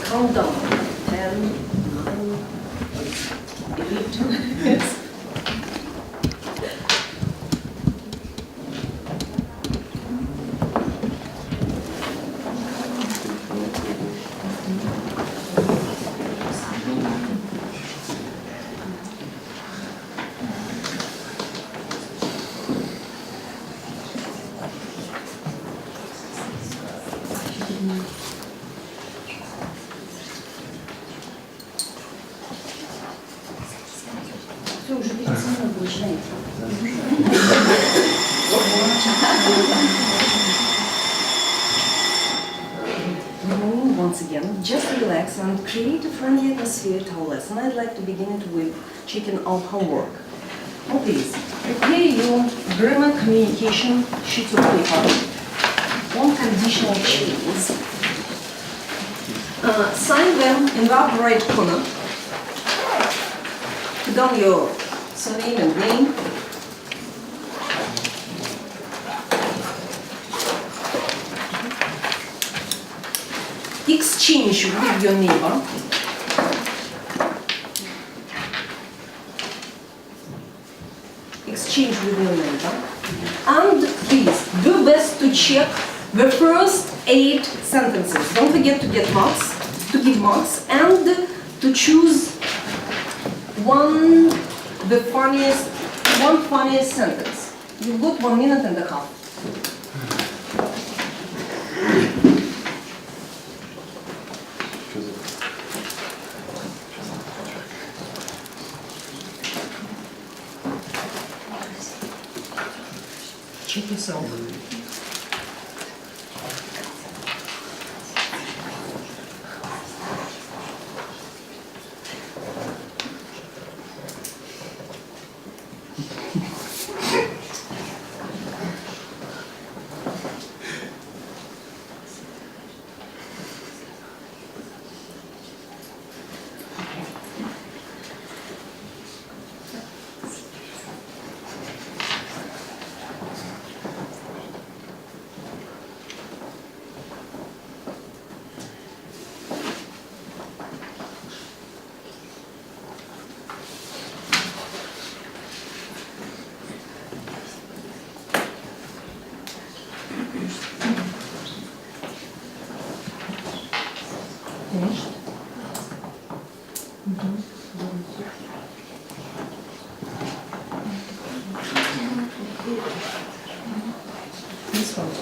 countdown. 10, 9, 8. Yes. Once again, just relax and create a friendly atmosphere to our lesson. I'd like to begin it with checking our homework. Now please, prepare your grammar communication sheet of paper on conditional chains. Sign them in the upper right corner. Put down your surname and name. Exchange with your neighbor. Exchange with your neighbor. And please, do best to check the first 8 sentences. Don't forget to give marks, and to choose one funniest sentence. You've got 1 minute and a half. Check yourself. Finished? This one.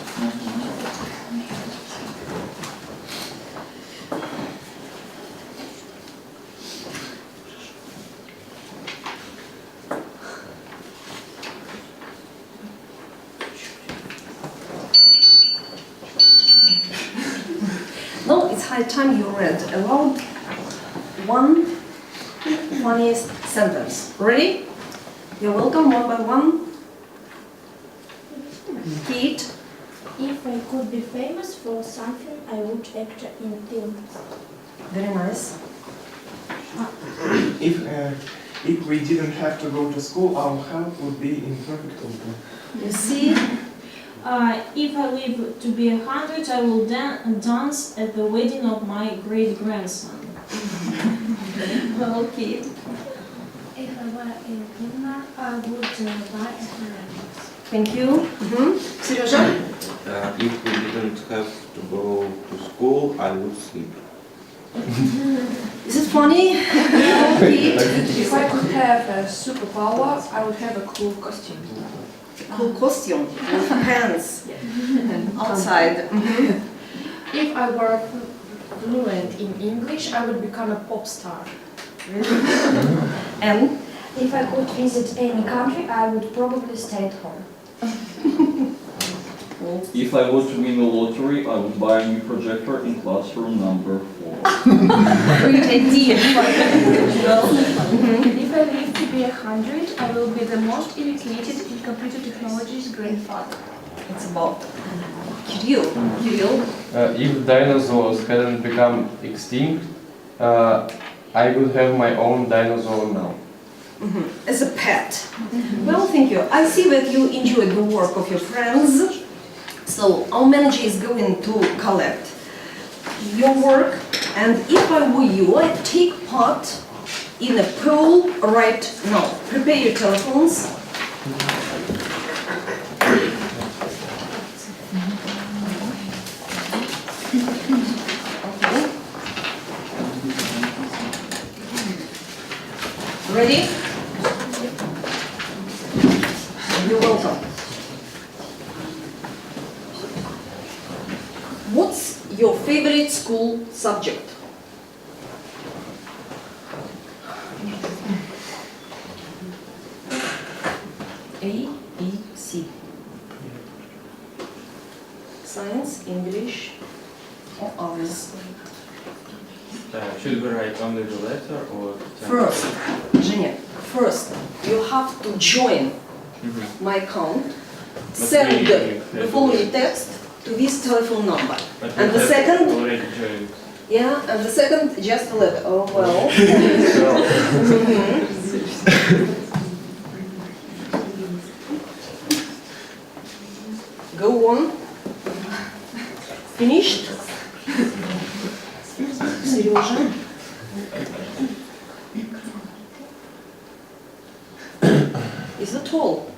Now it's high time you read aloud one funniest sentence. Ready? You're welcome, one by one. Kate. If I could be famous for something, I would act in films. Very nice. If we didn't have to go to school, our health would be in perfect order. You see? If I live to be 100, I will dance at the wedding of my great-grandson. Okay. If I were in Denmark, I would buy a Ferrari. Thank you. Serежа? If we didn't have to go to school, I would sleep. Is it funny? Okay. If I could have a superpower, I would have a cool costume. Cool costume with pants outside. If I were fluent in English, I would become a pop star. And If I could visit any country, I would probably stay at home. If I were to win the lottery, I would buy a new projector in classroom number 4. great idea. If I live to be 100, I will be the most educated in computer technology's grandfather. It's about Kirill. If dinosaurs hadn't become extinct, I would have my own dinosaur now. As a pet. Well, thank you. I see that you enjoyed the work of your friends. So our manager is going to collect your work And if I were you, I'd take part in a poll right now. Prepare your telephones. Okay. Ready? You're welcome. What's your favorite school subject? A, B, C. Science, English, or others? Should we write only the letter or? First, Женя, first you have to join my account, send the following text to this telephone number. And the second, Already joined. yeah, and the second, just a letter. Oh, well. Go on. Finished? Сережа? Is it all?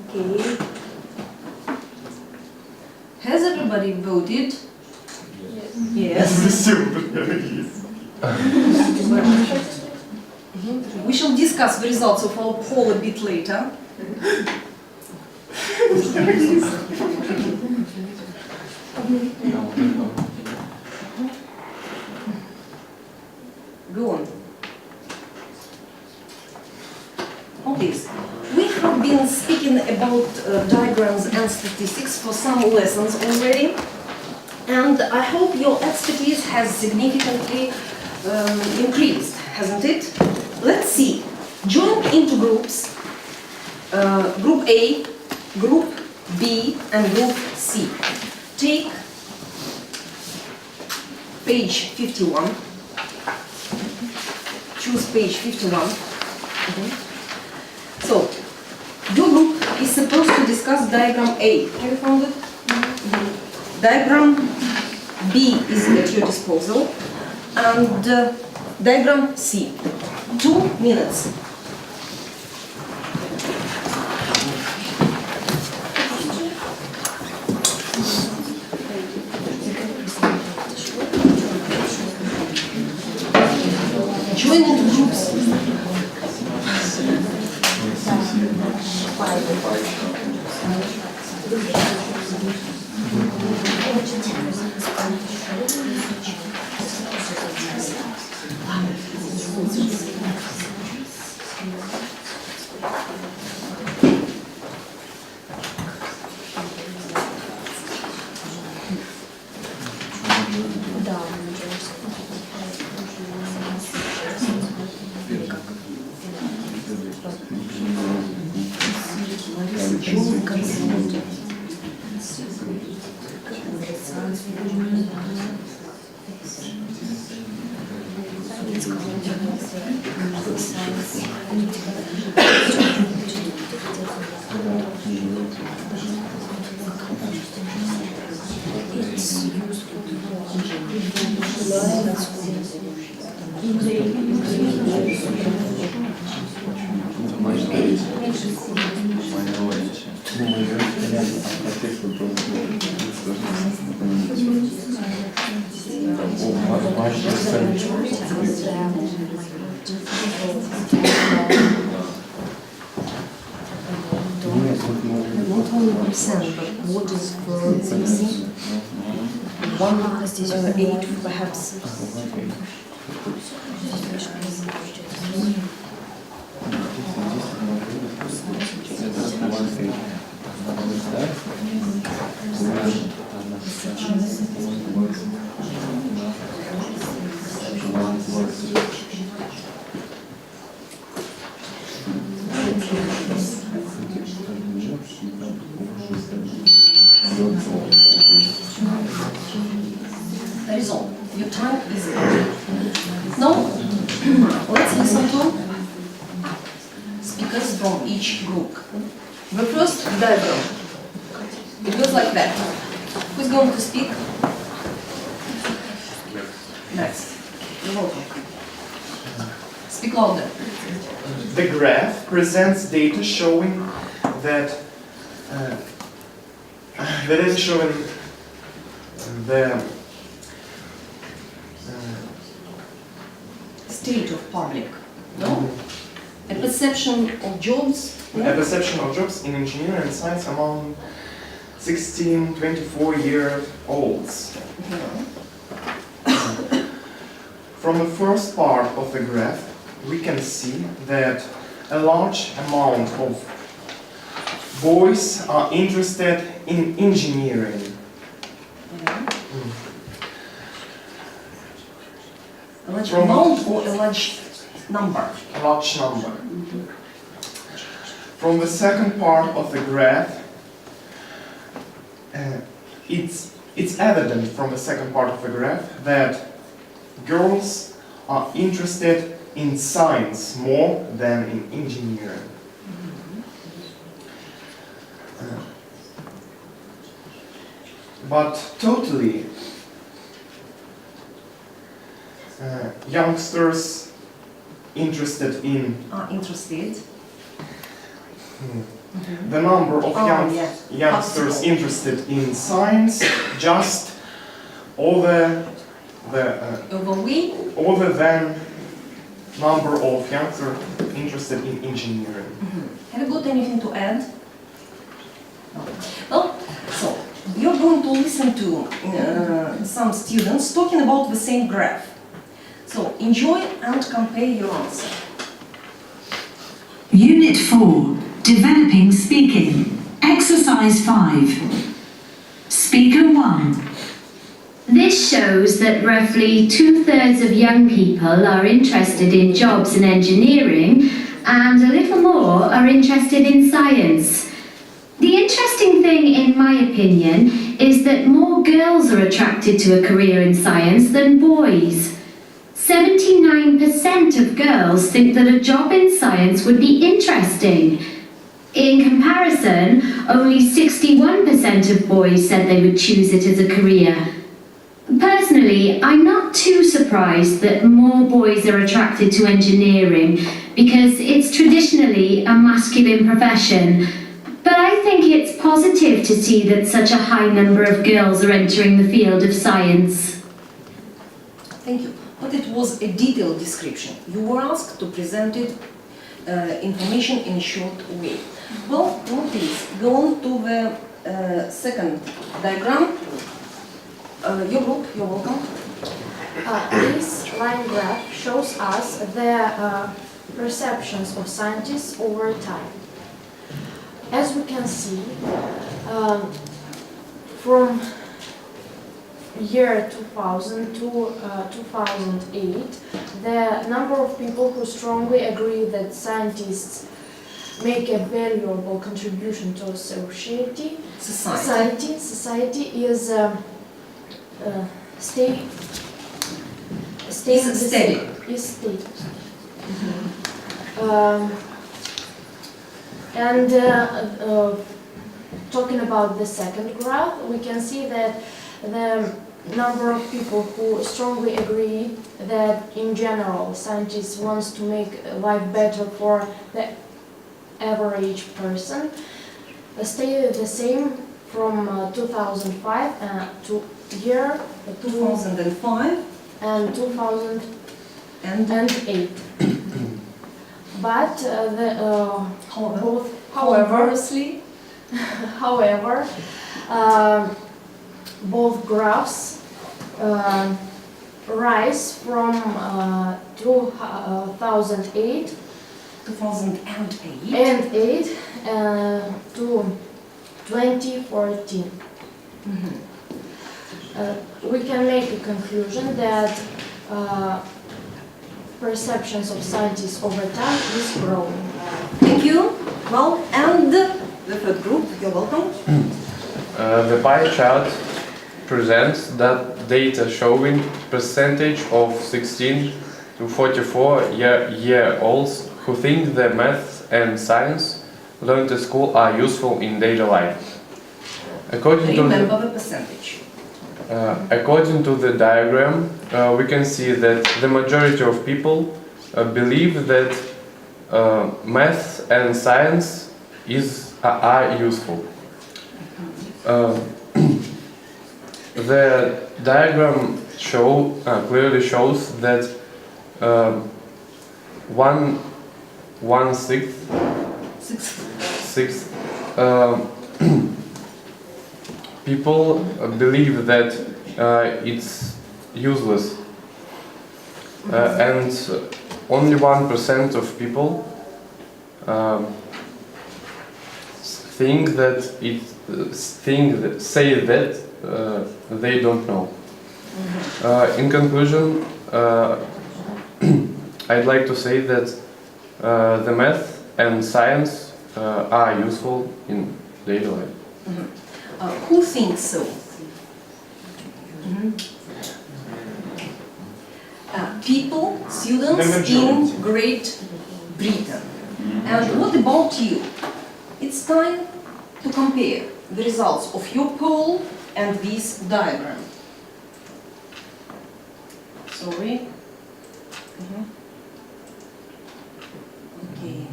Okay. Has everybody voted? Yes. We shall discuss the results of our poll a bit later. Go on. Okay, we have been speaking about diagrams and statistics for some lessons already, and I hope your expertise has significantly increased, hasn't it? Let's see. Join into groups, Group A, Group B, and Group C. Take page 51. Choose page 51. So, your group is supposed to discuss diagram A. Have you found it? Diagram B is at your disposal. And diagram C. 2 minutes. Join into groups. Not only percent, but what is frequency? 1/8 perhaps. That is all. Your time is up. Now, let's listen to speakers from each group. The first diagram, it goes like that. Who's going to speak? Next. You're welcome. Speak louder. The graph presents data showing that the State of public, no? A perception of jobs. a perception of jobs in engineering and science among 16-24-year-olds. From the first part of the graph, we can see that a large amount of boys are interested in engineering. A large From- amount or a large number? A large number. From the second part of the graph, it's evident from the second part of the graph that girls are interested in science more than in engineering. But totally, youngsters interested in Are interested. the number of Oh, yeah. youngsters Possible. interested in science just over Overweight. than number of youngsters interested in engineering. Have you got anything to add? No. Well, so you're going to listen to some students talking about the same graph. So enjoy and compare your answer. Unit 4, Developing Speaking. Exercise 5. Speaker 1. This shows that roughly 2/3 of young people are interested in jobs in engineering and a little more are interested in science. The interesting thing, in my opinion, is that more girls are attracted to a career in science than boys. 79% of girls think that a job in science would be interesting. In comparison, only 61% of boys said they would choose it as a career. Personally, I'm not too surprised that more boys are attracted to engineering because it's traditionally a masculine profession. But I think it's positive to see that such a high number of girls are entering the field of science. Thank you. But it was a detailed description. You were asked to present it information in a short way. Well, please go on to the second diagram. Your group, you're welcome. This line graph shows us the perceptions of scientists over time. As we can see, from year 2000 to 2008, the number of people who strongly agree that scientists make a valuable contribution to society is steady. And talking about the second graph, we can see that the number of people who strongly agree that in general scientists wants to make life better for the average person stayed the same from 2005 to year 2005 and 2008. But however, both graphs rise from 2008 to 2014. We can make a conclusion that perceptions of scientists over time is growing. Thank you. Well, and the third group, you're welcome. The pie chart presents that data showing percentage of 16 to 44-year-olds who think that math and science learned at school are useful in daily life. According to Remember the percentage. according to the diagram, we can see that the majority of people believe that math and science are useful. The diagram clearly shows that one sixth people believe that it's useless, and only 1% of people say that they don't know. In conclusion, I'd like to say that the math and science are useful in daily life. Who thinks so? People, students in Great Britain. And what about you? It's time to compare the results of your poll and this diagram. Sorry. Okay.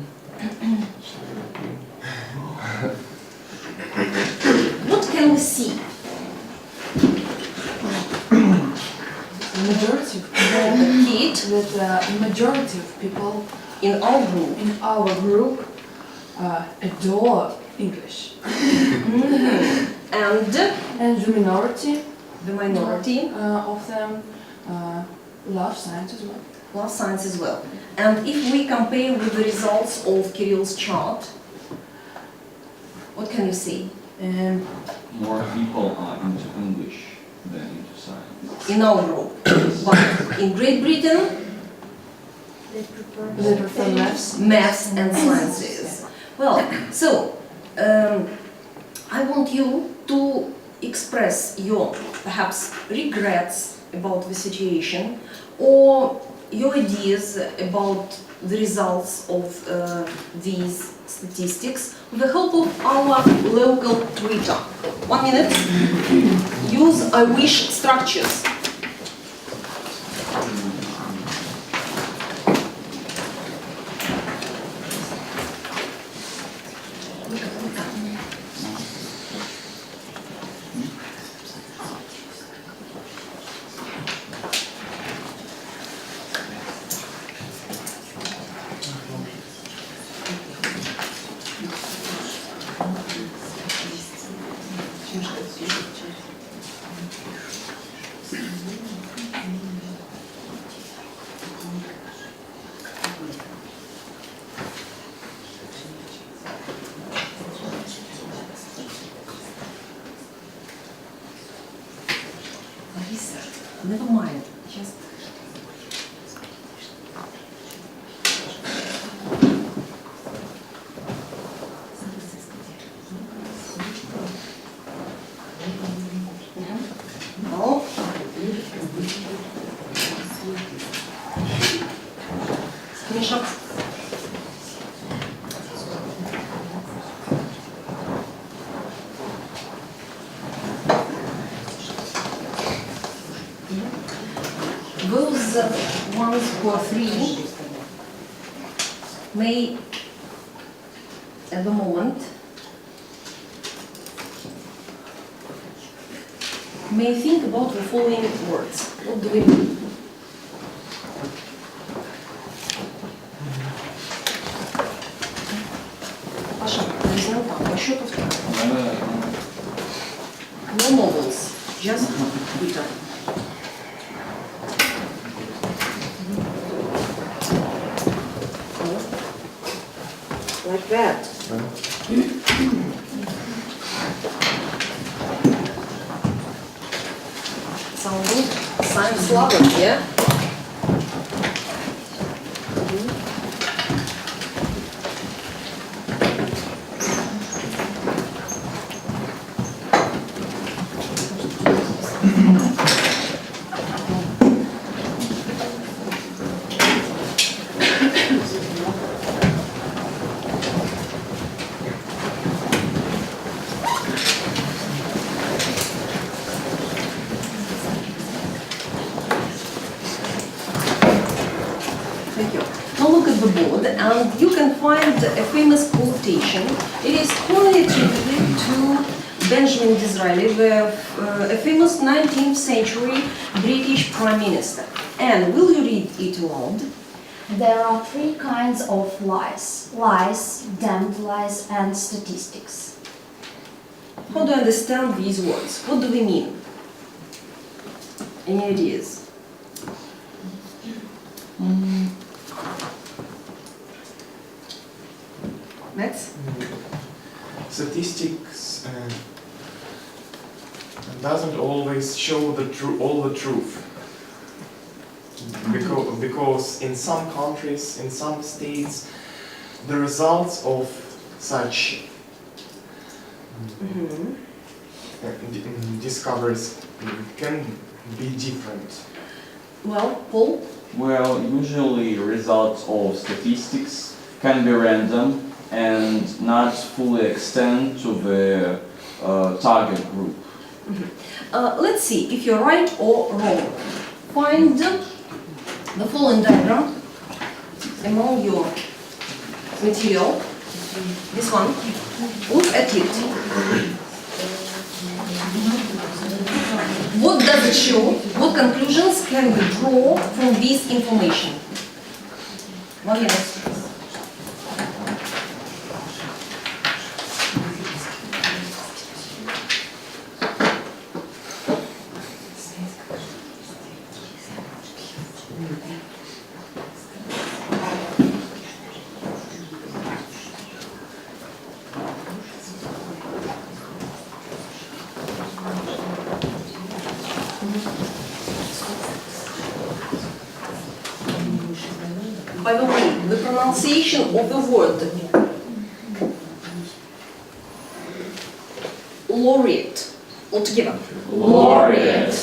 What can we see? Majority of the majority of people In our group adore English, and and the minority of of them love science as well. love science as well. And if we compare with the results of Kirill's chart, what can you see? More people are into English than into science. In our group. But in Great Britain, They prefer maths. maths and sciences. Well, so I want you to express your perhaps regrets about the situation or your ideas about the results of these statistics with the help of our local Twitter. 1 minute. Use I wish structures. Larissa, never mind. Just no. Screenshot. Those ones who are free may, at the moment, may think about the following words. What do we mean? Паша, не знаю, там, по счету no novels, just Twitter. Like that. Sound good? Science lovers, yeah? look at the board and you can find a famous quotation. It is commonly attributed to Benjamin Disraeli, a famous 19th century British Prime Minister. And will you read it aloud? There are three kinds of lies: lies, damned lies, and statistics. How do you understand these words? What do they mean? Any ideas? Max? Statistics doesn't always show all the truth. Because in some countries, in some states, the results of such discoveries can be different. Well, Paul? Well, usually results of statistics can be random and not fully extend to the target group. Let's see if you're right or wrong. Find the following diagram among your material. This one. Look at it. What does it show? What conclusions can we draw from this information? 1 minute. By the way, the pronunciation of the word laureate altogether. Laureate.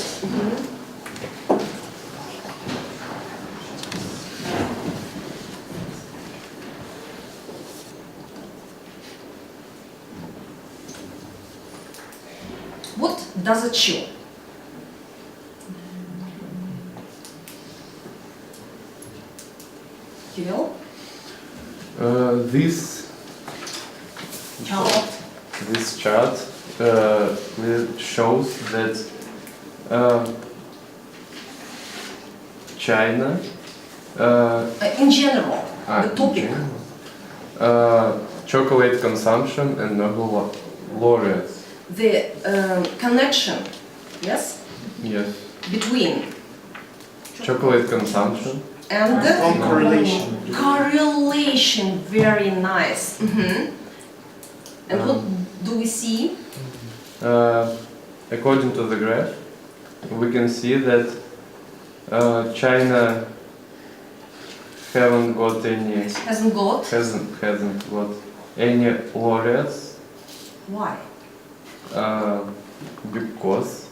What does it show? Kirill? This chart shows that China In general, the topic. Chocolate consumption and Nobel laureates. The connection, yes, Yes. between Chocolate consumption. and Correlation. correlation. Very nice. And what do we see? According to the graph, we can see that China hasn't got any laureates. Why? Because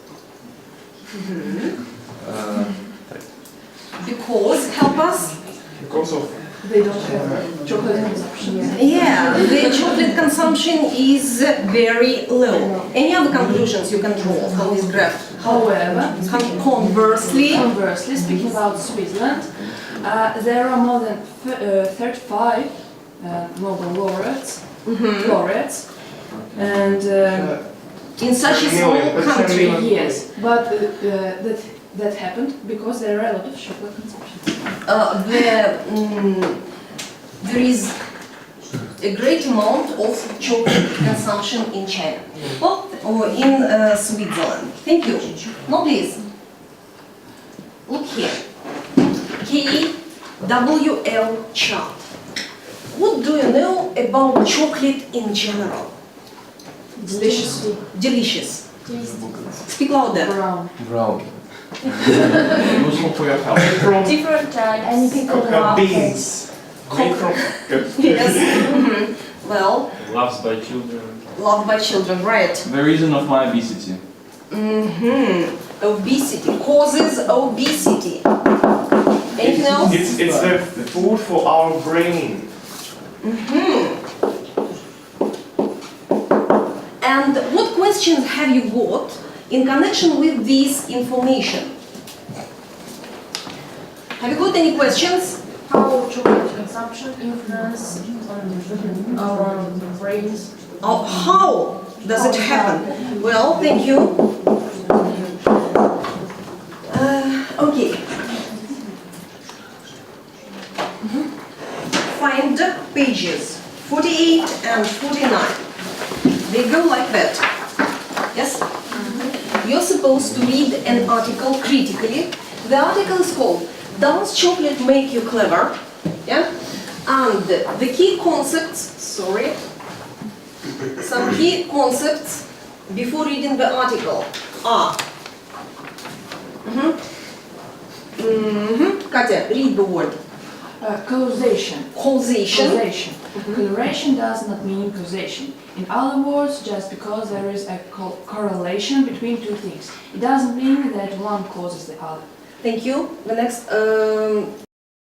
Because, help us. Because of They don't have chocolate consumption. Yeah, the chocolate consumption is very low. Any other conclusions you can draw from this graph? However, Conversely, speaking about Switzerland, there are more than 35 Nobel laureates, and in such a small country, yes, but that happened because there are a lot of chocolate consumption. There is a great amount of chocolate consumption in China, or in Switzerland. Thank you. No, please. Look here. KWL chart. What do you know about chocolate in general? Delicious. Delicious. Speak louder. Brown. Useful for your health. from Different types. Anything from beans. Made from Yes. Well, Loved by children. loved by children, right? The reason of my obesity. Obesity causes obesity. Anything else? It's the food for our brain. And what questions have you got in connection with this information? Have you got any questions? how chocolate consumption influence on our brains. Oh, how does it happen? Well, thank you. Okay. Find pages 48 and 49. They go like that. Yes? You're supposed to read an article critically. The article is called "Does Chocolate Make You Clever?" Yeah? And the key concepts, some key concepts before reading the article are Katya, read the word. Causation. Causation. Causation. Correlation does not mean causation. In other words, just because there is a correlation between two things, it doesn't mean that one causes the other. Thank you. The next